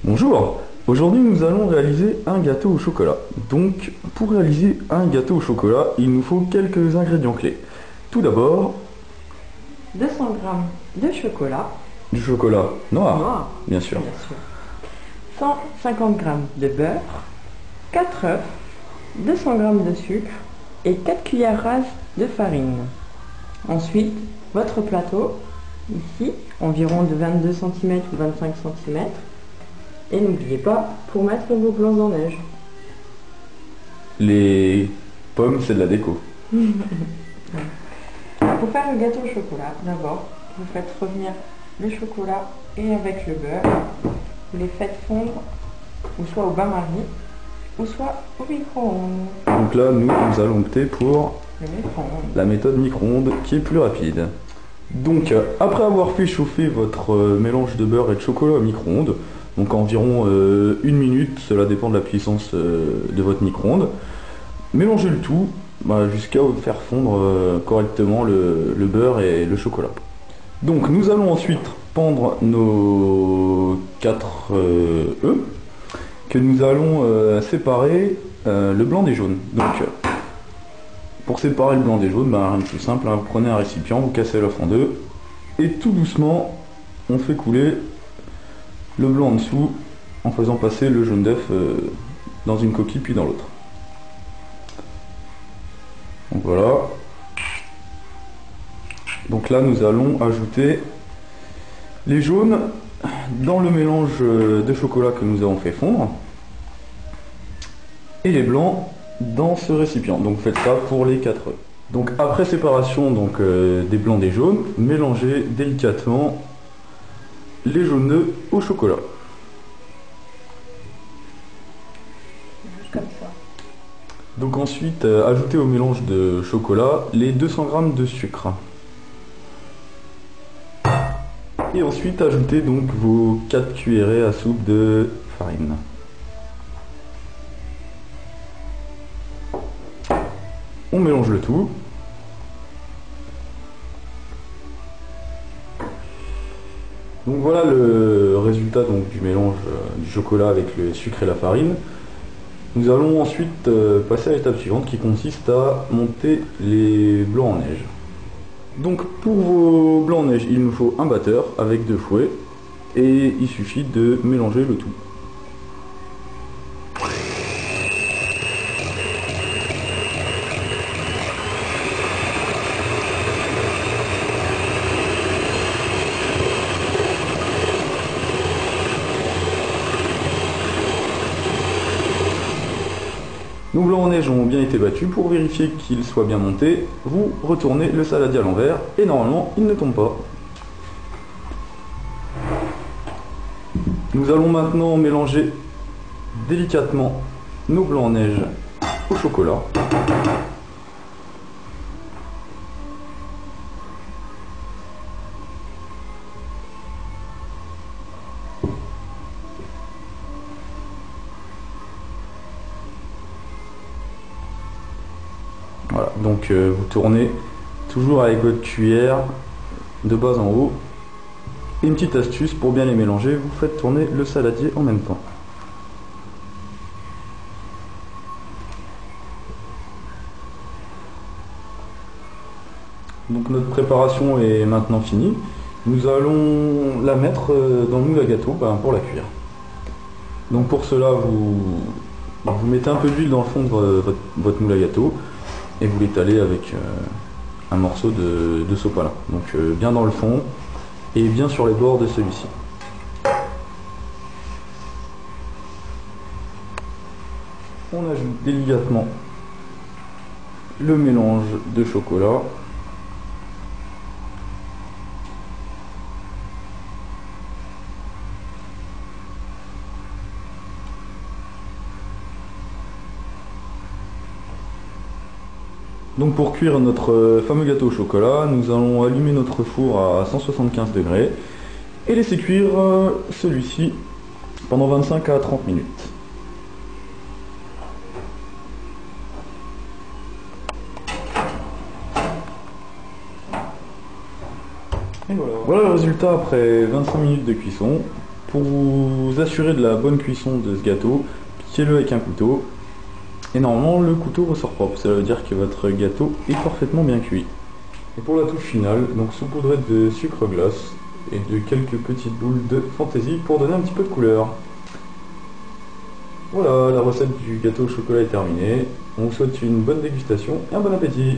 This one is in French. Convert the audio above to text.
Bonjour, aujourd'hui nous allons réaliser un gâteau au chocolat. Donc pour réaliser un gâteau au chocolat, il nous faut quelques ingrédients clés. Tout d'abord, 200 grammes de chocolat du chocolat noir, noir, bien sûr. bien sûr. 150 grammes de beurre, 4 œufs, 200 grammes de sucre et 4 cuillères rases de farine. Ensuite, votre plateau, ici, environ de 22 cm ou 25 cm. Et n'oubliez pas, pour mettre vos blancs en neige. Les pommes, c'est de la déco. Pour faire le gâteau au chocolat, d'abord, vous faites revenir le chocolat et avec le beurre, vous les faites fondre, ou soit au bain-marie, ou soit au micro-ondes. Donc là, nous allons opter pour Le micro-ondes. la méthode micro-ondes qui est plus rapide. Donc après avoir fait chauffer votre mélange de beurre et de chocolat au micro-ondes, donc environ 1 minute, cela dépend de la puissance de votre micro-ondes, mélangez le tout jusqu'à faire fondre correctement le beurre et le chocolat. Donc nous allons ensuite prendre nos 4 œufs que nous allons séparer le blanc des jaunes. Donc pour séparer le blanc des jaunes, rien de plus simple, vous prenez un récipient, vous cassez l'œuf en deux et tout doucement on fait couler le blanc en dessous en faisant passer le jaune d'œuf dans une coquille puis dans l'autre. Donc voilà. Donc là nous allons ajouter les jaunes dans le mélange de chocolat que nous avons fait fondre et les blancs dans ce récipient. Donc faites ça pour les 4 œufs. Donc après séparation des blancs des jaunes, mélangez délicatement les jaunes d'œufs au chocolat. Juste comme ça. Donc ensuite, ajoutez au mélange de chocolat les 200 g de sucre. Et ensuite, ajoutez donc vos 4 cuillerées à soupe de farine. On mélange le tout. Donc voilà le résultat du mélange du chocolat avec le sucre et la farine. Nous allons ensuite passer à l'étape suivante qui consiste à monter les blancs en neige. Donc pour vos blancs en neige, il nous faut un batteur avec 2 fouets et il suffit de mélanger le tout. Nos blancs en neige ont bien été battus. Pour vérifier qu'ils soient bien montés, vous retournez le saladier à l'envers et normalement il ne tombe pas. Nous allons maintenant mélanger délicatement nos blancs en neige au chocolat. Voilà, donc vous tournez toujours avec votre cuillère de bas en haut. Et une petite astuce pour bien les mélanger, vous faites tourner le saladier en même temps. Donc notre préparation est maintenant finie. Nous allons la mettre dans le moule à gâteau pour la cuire. Donc pour cela, vous mettez un peu d'huile dans le fond de votre moule à gâteau et vous l'étalez avec un morceau de sopalin. Donc bien dans le fond et bien sur les bords de celui-ci. On ajoute délicatement le mélange de chocolat. Donc pour cuire notre fameux gâteau au chocolat, nous allons allumer notre four à 175 degrés et laisser cuire celui-ci pendant 25 à 30 minutes. Et voilà le résultat après 25 minutes de cuisson. Pour vous assurer de la bonne cuisson de ce gâteau, piquez-le avec un couteau. Et normalement le couteau ressort propre, ça veut dire que votre gâteau est parfaitement bien cuit. Et pour la touche finale, donc saupoudrez de sucre glace et de quelques petites boules de fantaisie pour donner un petit peu de couleur. Voilà, la recette du gâteau au chocolat est terminée. On vous souhaite une bonne dégustation et un bon appétit.